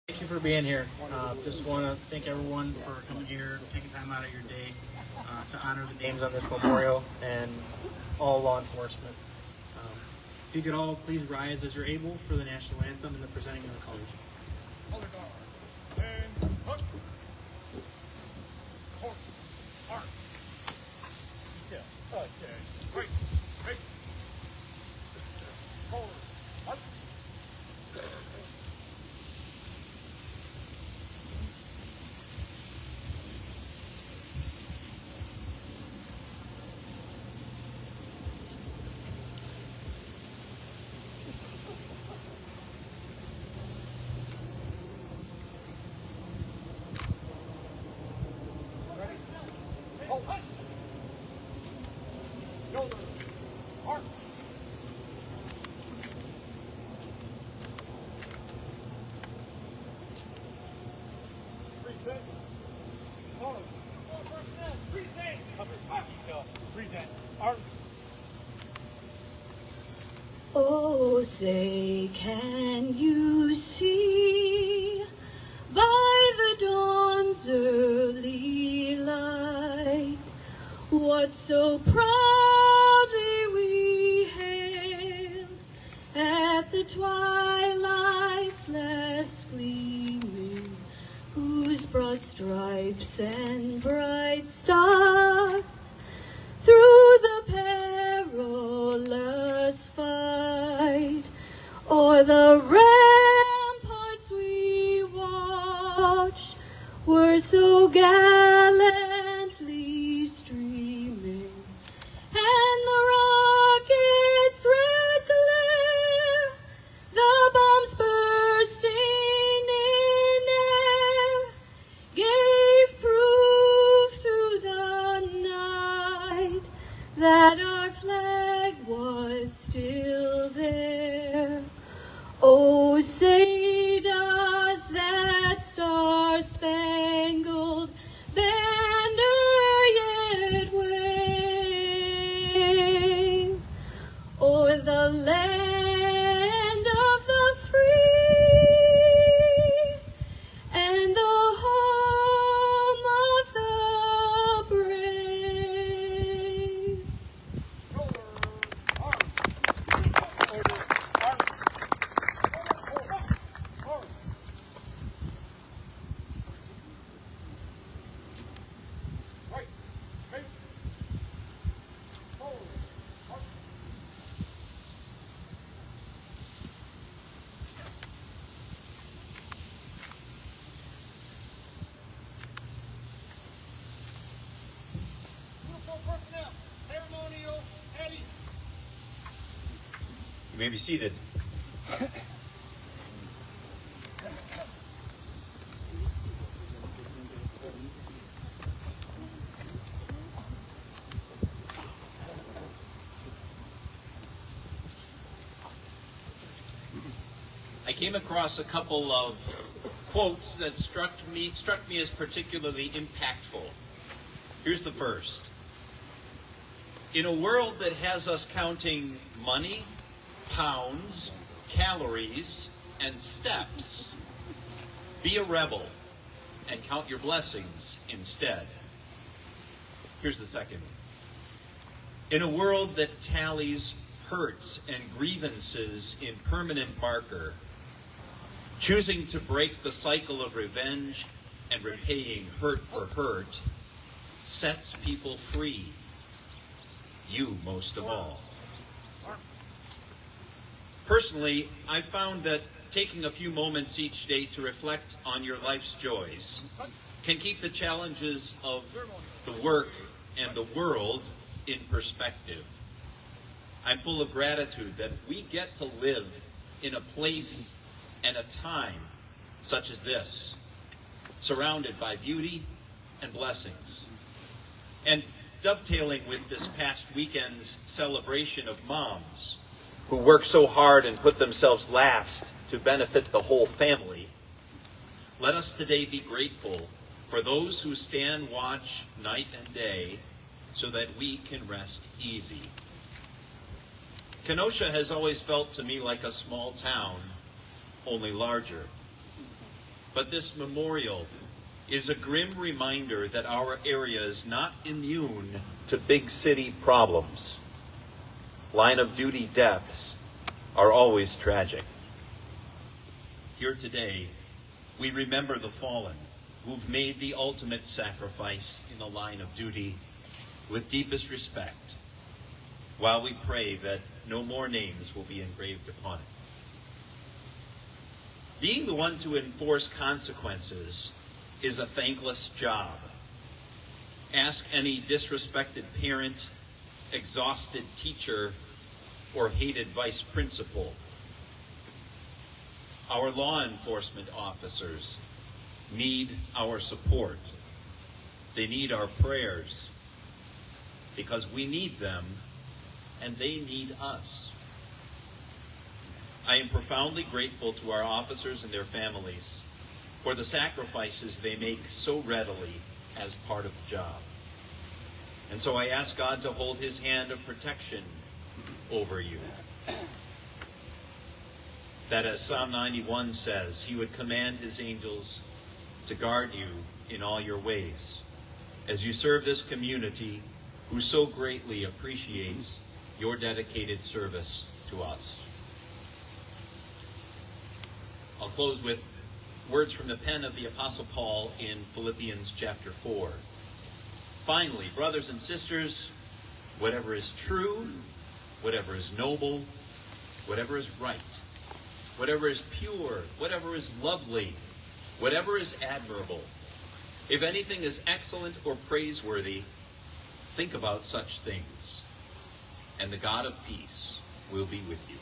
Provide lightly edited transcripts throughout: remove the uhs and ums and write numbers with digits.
Thank you for being here. Just want to thank everyone for coming here, taking time out of your day to honor the names on this memorial and all law enforcement. If you could all please rise as you're able for the national anthem and the presenting of the colors. Color guard. And hook. Horse. Arm. Detail. Okay. Right. Right. Forward. Up. Hold. Shoulder. Arm. Breathe in. Hold. Breathe in. Cover. Detail. Breathe in. Arm. Oh, say, can you see by the dawn's early light what so proudly we hailed at the twilight's last gleaming, whose broad stripes and bright stars through the perilous fight o'er the ramparts we watched were so gallantly streaming, and the rocket's red glare, the bombs bursting in air, gave proof through the night that our flag was still there. Oh, say does that star-spangled banner yet wave o'er the land of the free and the home of the brave? Shoulder. Arm. Shoulder. Arm. Hold. Arm. Right. Right. Forward. Arm. Uniform personnel. Ceremonial Eddie. You may be seated. I came across a couple of quotes that struck me as particularly impactful. Here's the first. In a world that has us counting money, pounds, calories, and steps, be a rebel and count your blessings instead. Here's the second. In a world that tallies hurts and grievances in permanent marker, choosing to break the cycle of revenge and repaying hurt for hurt sets people free. You most of all. Personally, I found that taking a few moments each day to reflect on your life's joys can keep the challenges of the work and the world in perspective. I'm full of gratitude that we get to live in a place and a time such as this, surrounded by beauty and blessings. And dovetailing with this past weekend's celebration of moms who work so hard and put themselves last to benefit the whole family, let us today be grateful for those who stand watch night and day so that we can rest easy. Kenosha has always felt to me like a small town, only larger. But this memorial is a grim reminder that our area is not immune to big city problems. Line of duty deaths are always tragic. Here today, we remember the fallen who've made the ultimate sacrifice in the line of duty with deepest respect, while we pray that no more names will be engraved upon it. Being the one to enforce consequences is a thankless job. Ask any disrespected parent, exhausted teacher, or hated vice principal. Our law enforcement officers need our support. They need our prayers because we need them and they need us. I am profoundly grateful to our officers and their families for the sacrifices they make so readily as part of the job. And so I ask God to hold his hand of protection over you. That, as Psalm 91 says, he would command his angels to guard you in all your ways as you serve this community who so greatly appreciates your dedicated service to us. I'll close with words from the pen of the Apostle Paul in Philippians chapter 4. Finally, brothers and sisters, whatever is true, whatever is noble, whatever is right, whatever is pure, whatever is lovely, whatever is admirable, if anything is excellent or praiseworthy, think about such things, and the God of peace will be with you.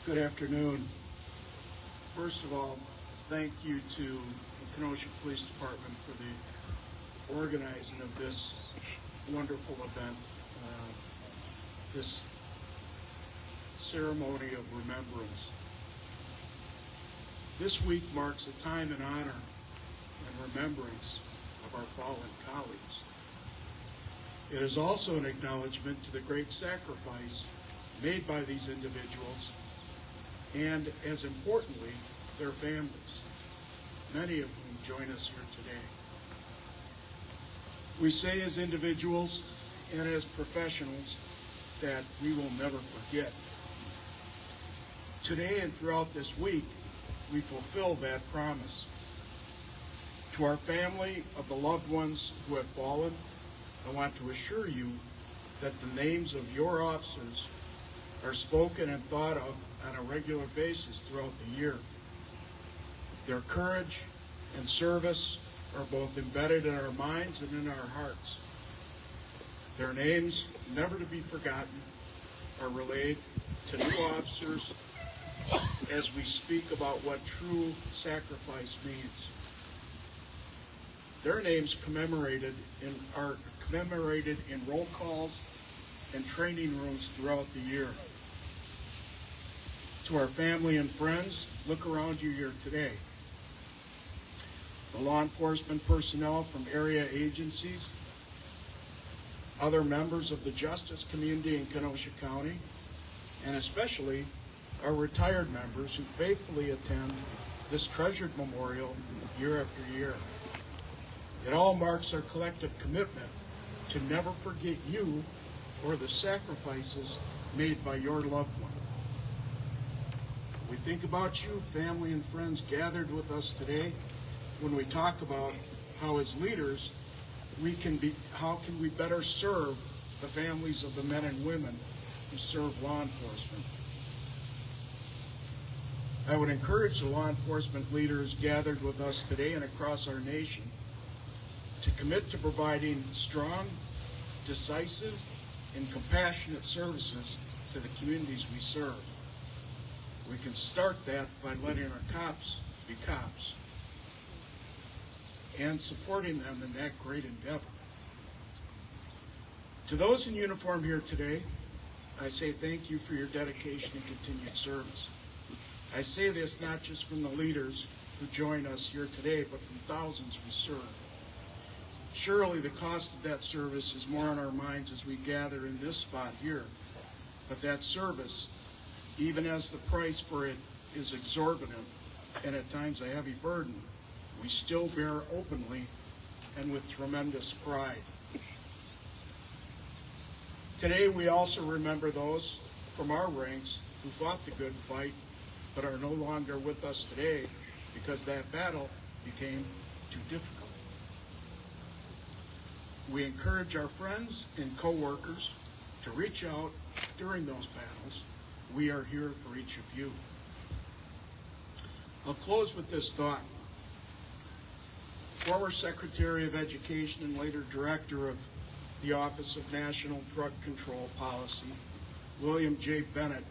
Good afternoon. First of all, thank you to the Kenosha Police Department for the organizing of this wonderful event, this ceremony of remembrance. This week marks a time in honor and remembrance of our fallen colleagues. It is also an acknowledgement to the great sacrifice made by these individuals and, as importantly, their families, many of whom join us here today. We say as individuals and as professionals that we will never forget. Today and throughout this week, we fulfill that promise. To our family of the loved ones who have fallen, I want to assure you that the names of your officers are spoken and thought of on a regular basis throughout the year. Their courage and service are both embedded in our minds and in our hearts. Their names, never to be forgotten, are relayed to new officers as we speak about what true sacrifice means. Their names are commemorated in roll calls and training rooms throughout the year. To our family and friends, look around you here today. The law enforcement personnel from area agencies, other members of the justice community in Kenosha County, and especially our retired members who faithfully attend this treasured memorial year after year. It all marks our collective commitment to never forget you or the sacrifices made by your loved one. We think about you, family and friends gathered with us today, when we talk about how as leaders how can we better serve the families of the men and women who serve law enforcement. I would encourage the law enforcement leaders gathered with us today and across our nation to commit to providing strong, decisive, and compassionate services to the communities we serve. We can start that by letting our cops be cops and supporting them in that great endeavor. To those in uniform here today, I say thank you for your dedication and continued service. I say this not just from the leaders who join us here today, but from thousands we serve. Surely the cost of that service is more on our minds as we gather in this spot here. But that service, even as the price for it is exorbitant and at times a heavy burden, we still bear openly and with tremendous pride. Today we also remember those from our ranks who fought the good fight but are no longer with us today because that battle became too difficult. We encourage our friends and co-workers to reach out during those battles. We are here for each of you. I'll close with this thought. Former Secretary of Education and later Director of the Office of National Drug Control Policy, William J. Bennett,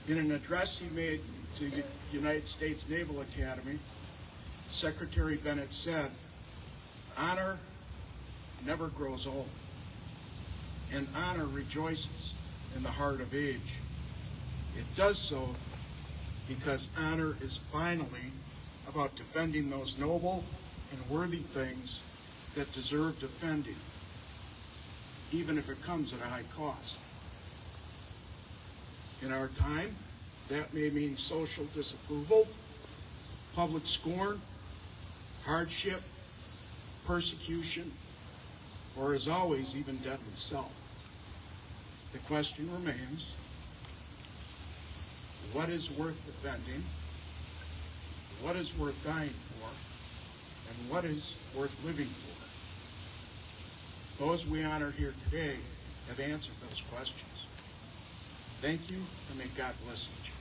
in an address he made to the United States Naval Academy, Secretary Bennett said, "Honor never grows old, and honor rejoices in the heart of age. It does so because honor is finally about defending those noble and worthy things that deserve defending, even if it comes at a high cost. In our time, that may mean social disapproval, public scorn, hardship, persecution, or as always, even death itself. The question remains, what is worth defending, what is worth dying for, and what is worth living for? Those we honor here today have answered those questions. Thank you, and may God bless each of you.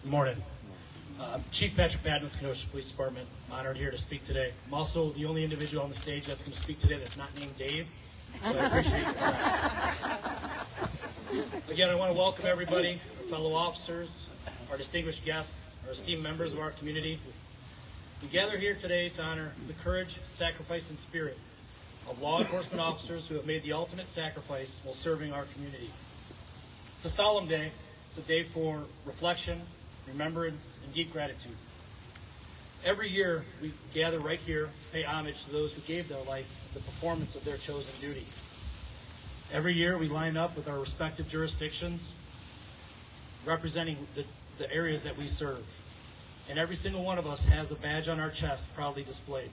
Good morning. I'm Chief Patrick Madden with Kenosha Police Department. I'm honored here to speak today. I'm also the only individual on the stage that's going to speak today that's not named Dave, so I appreciate your time. Again, I want to welcome everybody, our fellow officers, our distinguished guests, our esteemed members of our community. We gather here today to honor the courage, sacrifice, and spirit of law enforcement officers who have made the ultimate sacrifice while serving our community. It's a solemn day. It's a day for reflection, remembrance, and deep gratitude. Every year, we gather right here to pay homage to those who gave their life in the performance of their chosen duty. Every year, we line up with our respective jurisdictions, representing the areas that we serve. And every single one of us has a badge on our chest proudly displayed.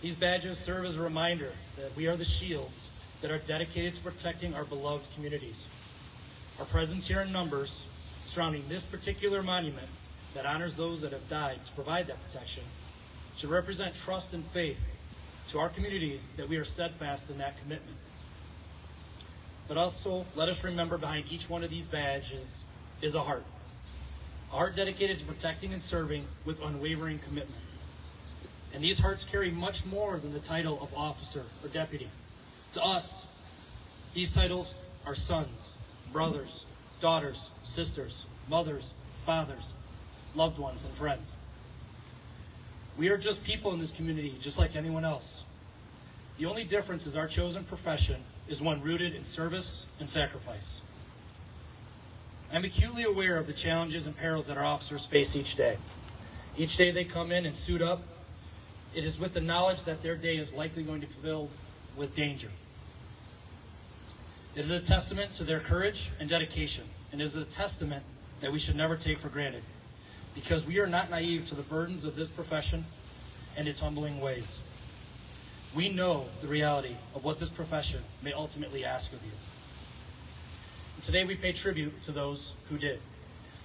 These badges serve as a reminder that we are the shields that are dedicated to protecting our beloved communities. Our presence here in numbers surrounding this particular monument that honors those that have died to provide that protection should represent trust and faith to our community that we are steadfast in that commitment. But also, let us remember behind each one of these badges is a heart dedicated to protecting and serving with unwavering commitment. And these hearts carry much more than the title of officer or deputy. To us, these titles are sons, brothers, daughters, sisters, mothers, fathers, loved ones, and friends. We are just people in this community, just like anyone else. The only difference is our chosen profession is one rooted in service and sacrifice. I'm acutely aware of the challenges and perils that our officers face each day. Each day they come in and suit up. It is with the knowledge that their day is likely going to be filled with danger. It is a testament to their courage and dedication, and it is a testament that we should never take for granted, because we are not naive to the burdens of this profession and its humbling ways. We know the reality of what this profession may ultimately ask of you. And today we pay tribute to those who did,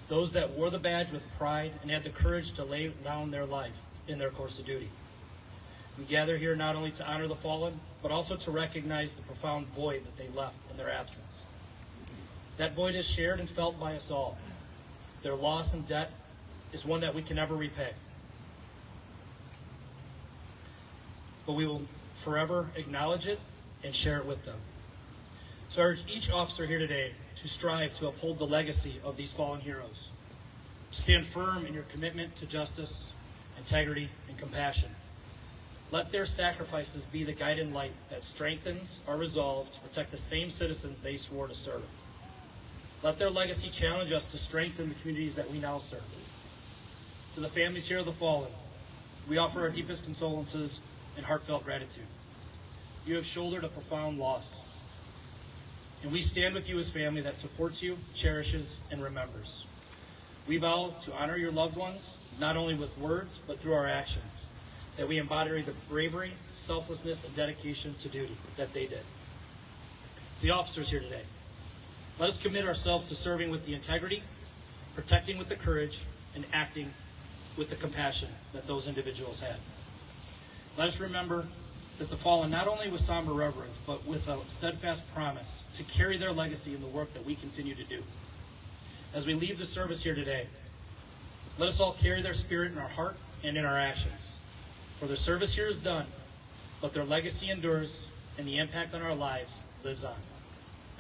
those that wore the badge with pride and had the courage to lay down their life in their course of duty. We gather here not only to honor the fallen, but also to recognize the profound void that they left in their absence. That void is shared and felt by us all. Their loss and debt is one that we can never repay. But we will forever acknowledge it and share it with them. So I urge each officer here today to strive to uphold the legacy of these fallen heroes, to stand firm in your commitment to justice, integrity, and compassion. Let their sacrifices be the guiding light that strengthens our resolve to protect the same citizens they swore to serve. Let their legacy challenge us to strengthen the communities that we now serve. To the families here of the fallen, we offer our deepest condolences and heartfelt gratitude. You have shouldered a profound loss, and we stand with you as family that supports you, cherishes, and remembers. We vow to honor your loved ones, not only with words, but through our actions, that we embody the bravery, selflessness, and dedication to duty that they did. To the officers here today, let us commit ourselves to serving with the integrity, protecting with the courage, and acting with the compassion that those individuals had. Let us remember that the fallen not only with somber reverence, but with a steadfast promise to carry their legacy in the work that we continue to do. As we leave the service here today, let us all carry their spirit in our heart and in our actions. For their service here is done, but their legacy endures, and the impact on our lives lives on.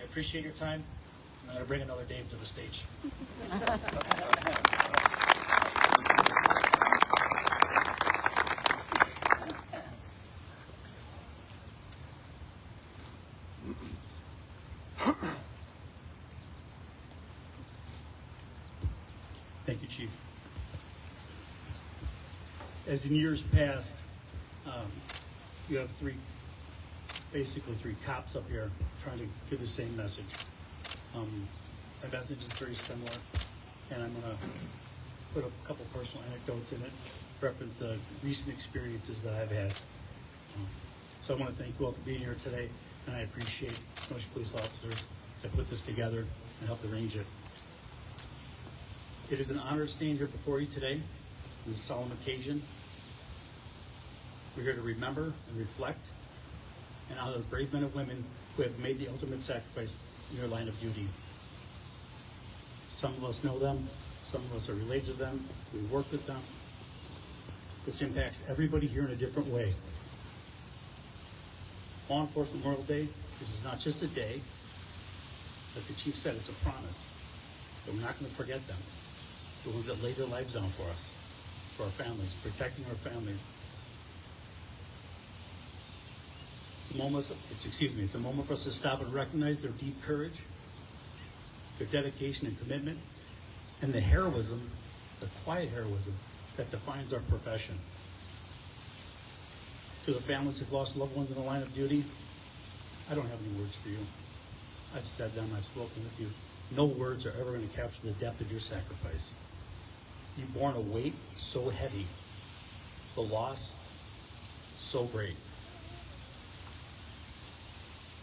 I appreciate your time. I'm going to bring another Dave to the stage. Thank you, Chief. As in years past, you have basically three cops up here trying to give the same message. My message is very similar, and I'm going to put a couple personal anecdotes in it, reference recent experiences that I've had. So I want to thank you all for being here today, and I appreciate Kenosha police officers that put this together and helped arrange it. It is an honor to stand here before you today on this solemn occasion. We're here to remember and reflect and honor the brave men and women who have made the ultimate sacrifice in their line of duty. Some of us know them, some of us are related to them, we work with them. This impacts everybody here in a different way. Law Enforcement Memorial Day, this is not just a day, like the chief said, it's a promise that we're not going to forget them. The ones that laid their lives down for us, for our families, protecting our families. It's a moment for us to stop and recognize their deep courage, their dedication and commitment, and the heroism, the quiet heroism that defines our profession. To the families who've lost loved ones in the line of duty, I don't have any words for you. I've said them, I've spoken with you. No words are ever going to capture the depth of your sacrifice. You've borne a weight so heavy, the loss so great.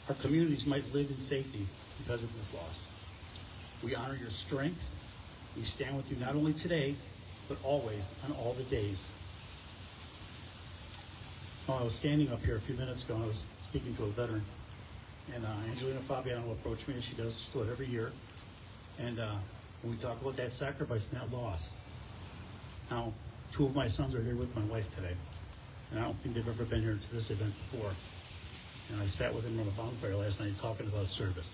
Our communities might live in safety because of this loss. We honor your strength. We stand with you not only today, but always on all the days. While I was standing up here a few minutes ago, I was speaking to a veteran, and Angelina Fabiano approached me, and she does so every year. And when we talk about that sacrifice and that loss, now, two of my sons are here with my wife today, and I don't think they've ever been here to this event before. And I sat with them on a bonfire last night talking about service.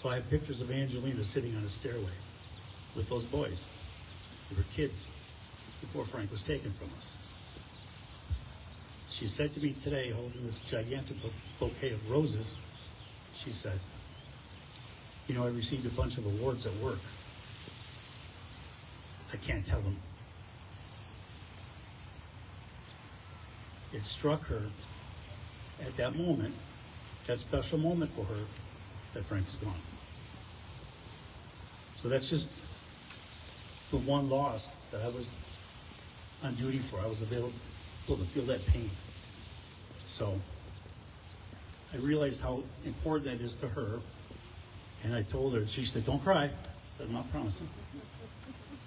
So I have pictures of Angelina sitting on a stairway with those boys. They were kids before Frank was taken from us. She said to me today, holding this gigantic bouquet of roses, she said, "You know, I received a bunch of awards at work. I can't tell them." It struck her at that moment, that special moment for her, that Frank is gone. So that's just the one loss that I was on duty for. I was available to feel that pain. So I realized how important that is to her, and I told her, she said, "Don't cry." I said, "I'm not promising."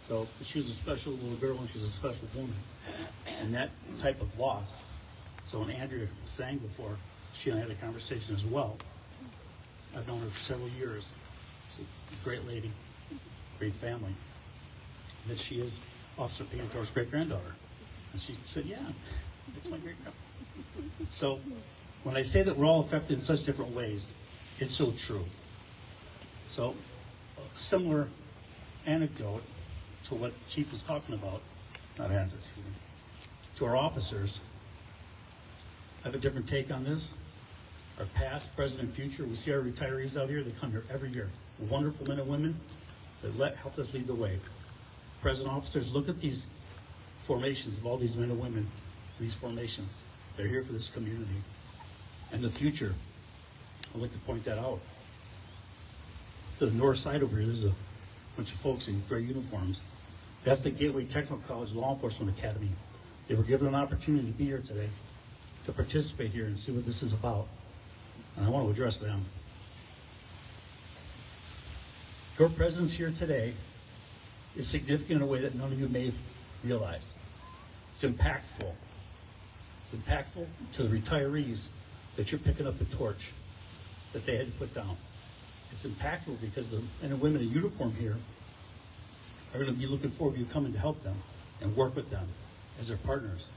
So she was a special little girl, and she was a special woman. And that type of loss, so when Andrea sang before, she and I had a conversation as well. I've known her for several years. She's a great lady, great family. And that she is Officer Paintor's great-granddaughter. And she said, "Yeah, that's my great-grandma." So when I say that we're all affected in such different ways, it's so true. So similar anecdote to what Chief was talking about, not anecdote, excuse me, to our officers. I have a different take on this. Our past, present, and future. We see our retirees out here. They come here every year. Wonderful men and women that help us lead the way. Present officers, look at these formations of all these men and women, these formations. They're here for this community. And the future, I'd like to point that out. To the north side over here, there's a bunch of folks in gray uniforms. That's the Gateway Technical College Law Enforcement Academy. They were given an opportunity to be here today, to participate here and see what this is about. And I want to address them. Your presence here today is significant in a way that none of you may realize. It's impactful. It's impactful to the retirees that you're picking up the torch that they had to put down. It's impactful because the men and women in uniform here are going to be looking forward to you coming to help them and work with them as their partners.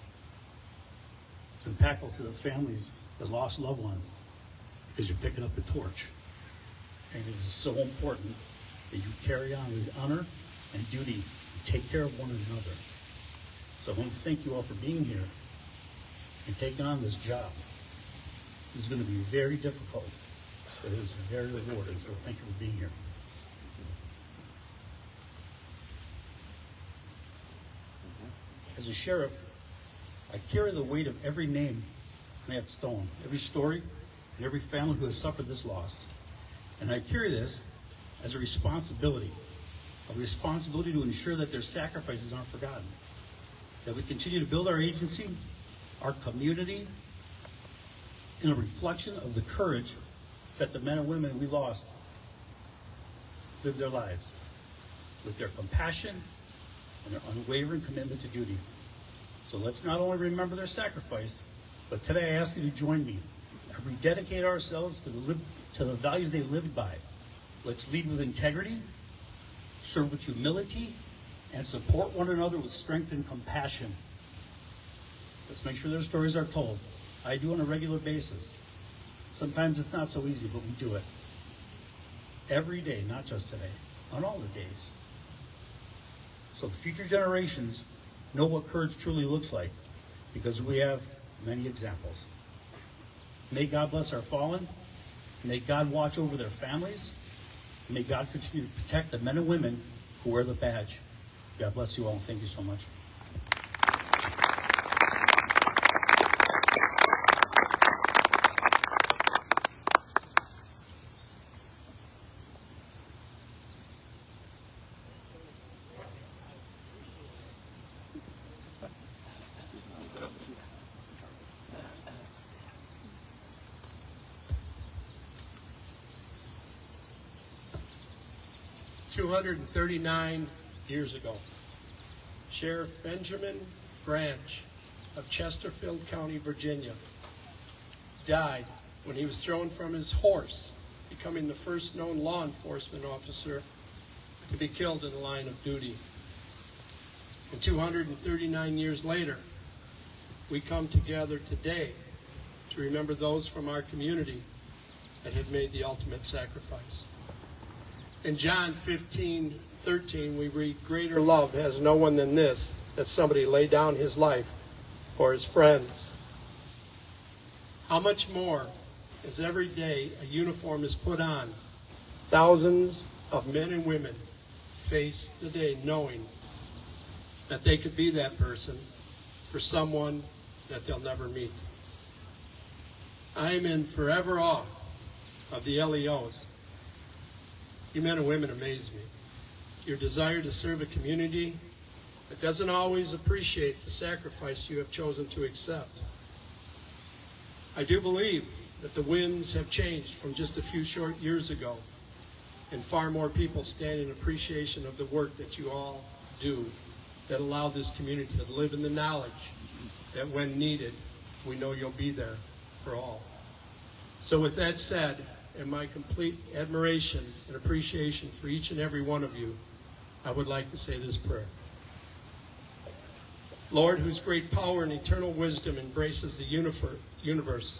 It's impactful to the families that lost loved ones because you're picking up the torch. And it is so important that you carry on with honor and duty and take care of one another. So I want to thank you all for being here and taking on this job. This is going to be very difficult, but it is very rewarding, so thank you for being here. As a sheriff, I carry the weight of every name in that stone, every story, and every family who has suffered this loss. And I carry this as a responsibility to ensure that their sacrifices aren't forgotten, that we continue to build our agency, our community, in a reflection of the courage that the men and women we lost lived their lives, with their compassion and their unwavering commitment to duty. So let's not only remember their sacrifice, but today I ask you to join me and rededicate ourselves to the values they lived by. Let's lead with integrity, serve with humility, and support one another with strength and compassion. Let's make sure their stories are told. I do on a regular basis. Sometimes it's not so easy, but we do it. Every day, not just today, on all the days. So the future generations know what courage truly looks like, because we have many examples. May God bless our fallen. May God watch over their families. May God continue to protect the men and women who wear the badge. God bless you all, and thank you so much. "239 years ago, Sheriff Benjamin Branch of Chesterfield County, Virginia, died when he was thrown from his horse, becoming the first known law enforcement officer to be killed in the line of duty. And 239 years later, we come together today to remember those from our community that have made the ultimate sacrifice. In John 15:13, we read, "Greater love has no one than this, that somebody lay down his life for his friends." How much more, as every day a uniform is put on, thousands of men and women face the day knowing that they could be that person for someone that they'll never meet. I am in forever awe of the LEOs. You men and women amaze me. Your desire to serve a community that doesn't always appreciate the sacrifice you have chosen to accept. I do believe that the winds have changed from just a few short years ago, and far more people stand in appreciation of the work that you all do that allow this community to live in the knowledge that when needed, we know you'll be there for all. So with that said, and my complete admiration and appreciation for each and every one of you, I would like to say this prayer. Lord, whose great power and eternal wisdom embraces the universe,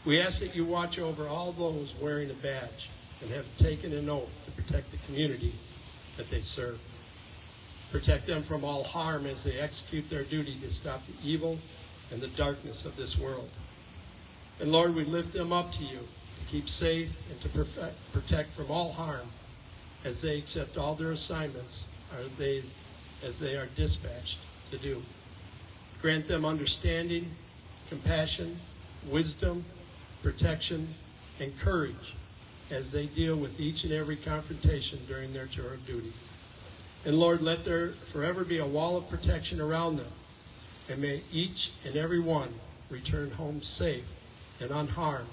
we ask that you watch over all those wearing a badge and have taken an oath to protect the community that they serve. Protect them from all harm as they execute their duty to stop the evil and the darkness of this world. And Lord, we lift them up to you to keep safe and to protect from all harm as they accept all their assignments as they are dispatched to do. Grant them understanding, compassion, wisdom, protection, and courage as they deal with each and every confrontation during their tour of duty. And Lord, let there forever be a wall of protection around them, and may each and every one return home safe and unharmed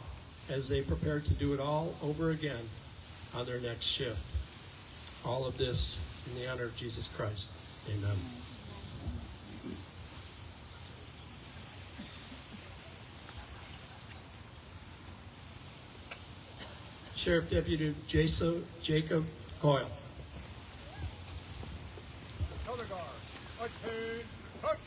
as they prepare to do it all over again on their next shift. All of this in the honor of Jesus Christ. Amen. Sheriff Deputy Jacob Coyle. Color guard, attain, cut.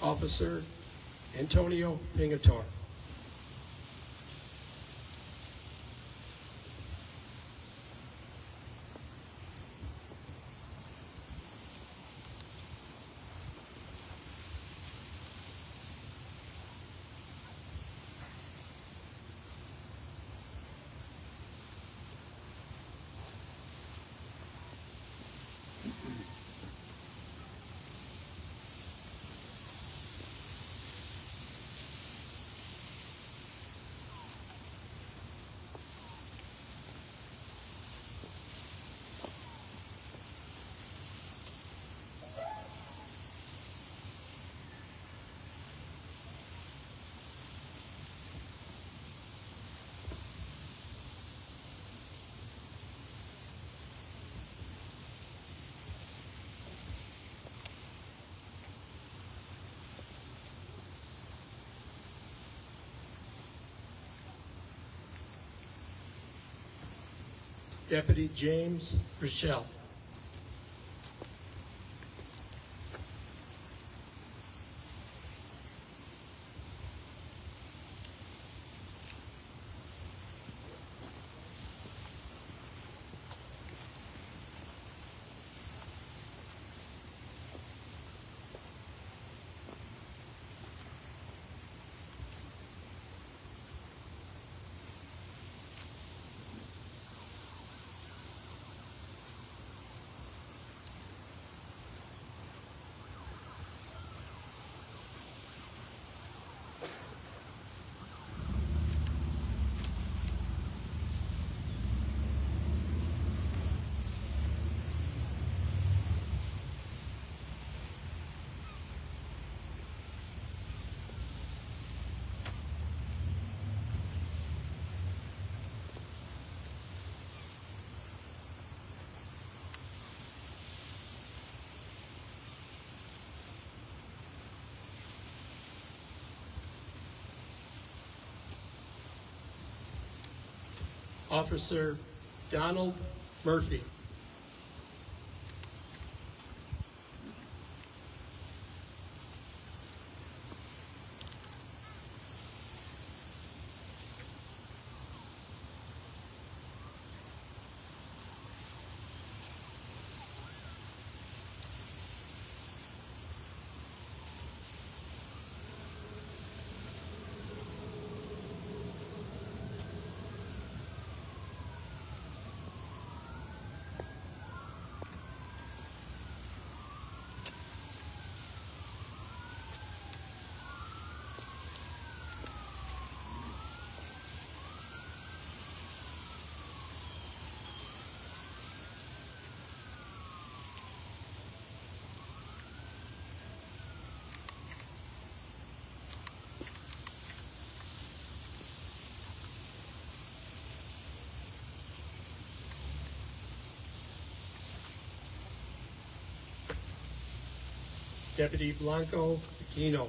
Officer Antonio Pingatore. Deputy James Rochelle. Officer Donald Murphy. Deputy Blanco Aquino.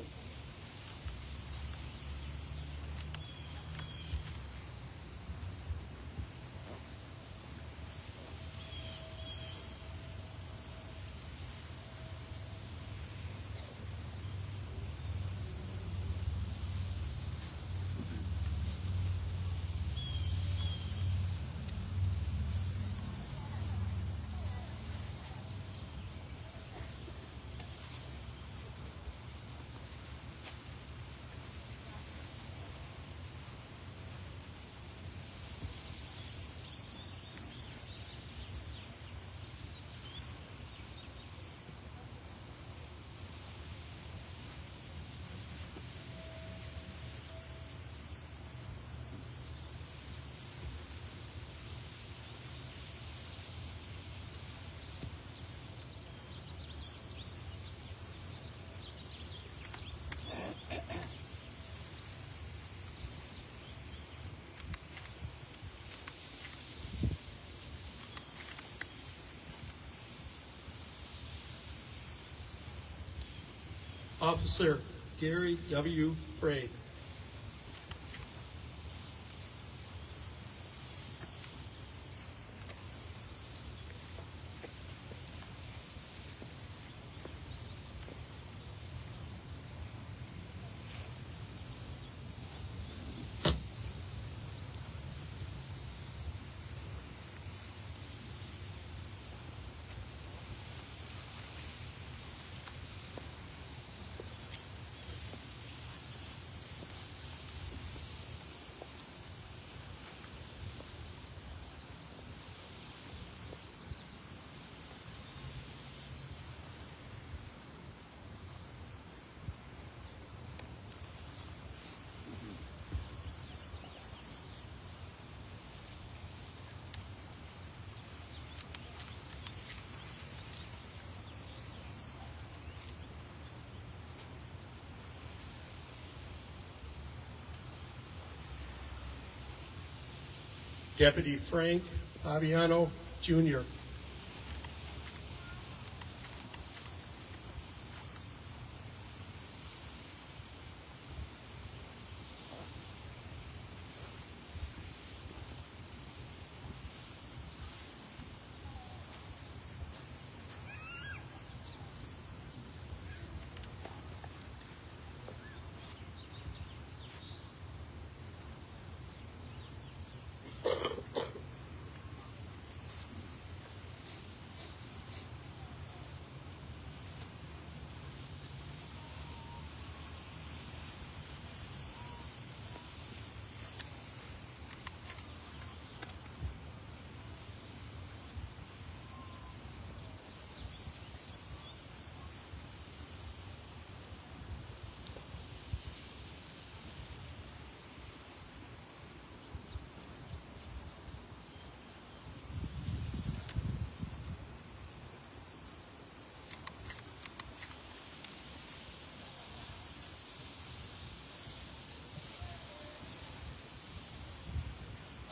Officer Gary W. Frey. Deputy Frank Fabiano Jr.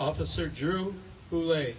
Officer Drew Boulay.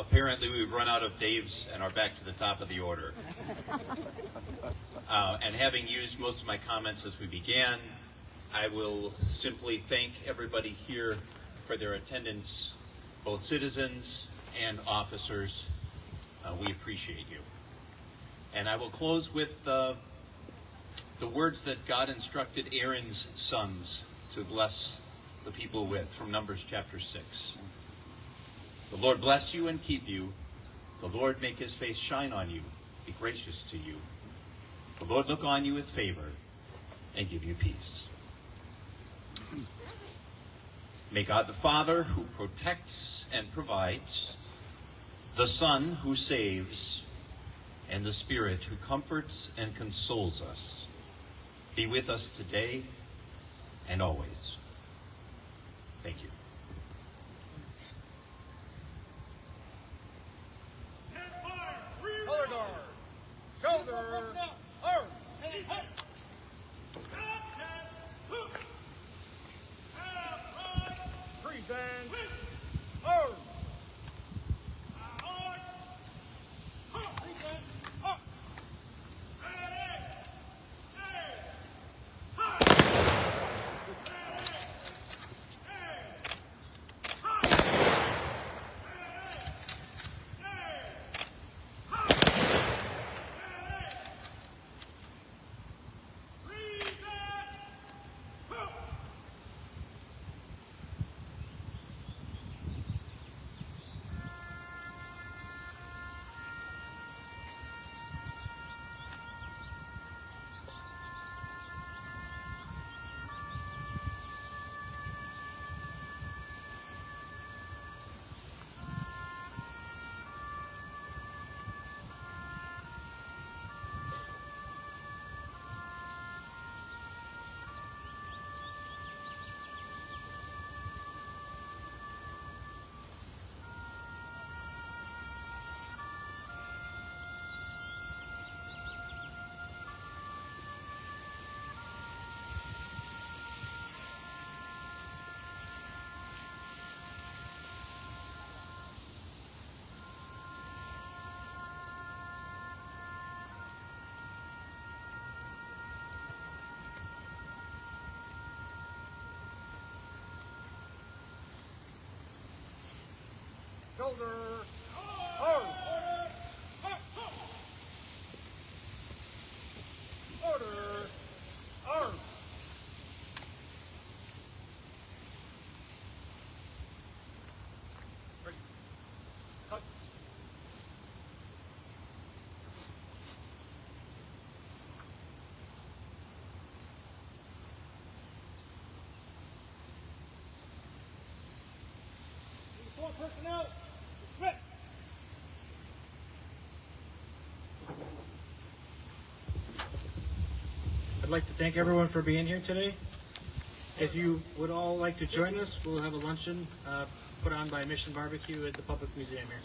Apparently we've run out of Daves and are back to the top of the order. And having used most of my comments as we began, I will simply thank everybody here for their attendance, both citizens and officers. We appreciate you. And I will close with the words that God instructed Aaron's sons to bless the people with from Numbers chapter 6. The Lord bless you and keep you. The Lord make his face shine on you, be gracious to you. The Lord look on you with favor and give you peace. May God the Father, who protects and provides, the Son who saves, and the Spirit who comforts and consoles us, be with us today and always. Thank you. Color guard. Shoulder. Arm. Present. Arm. Shoulder. Arm. Order. Arm. Ready. Cut. Personnel. Switch. I'd like to thank everyone for being here today. If you would all like to join us, we'll have a luncheon put on by Mission Barbecue at the Public Museum here.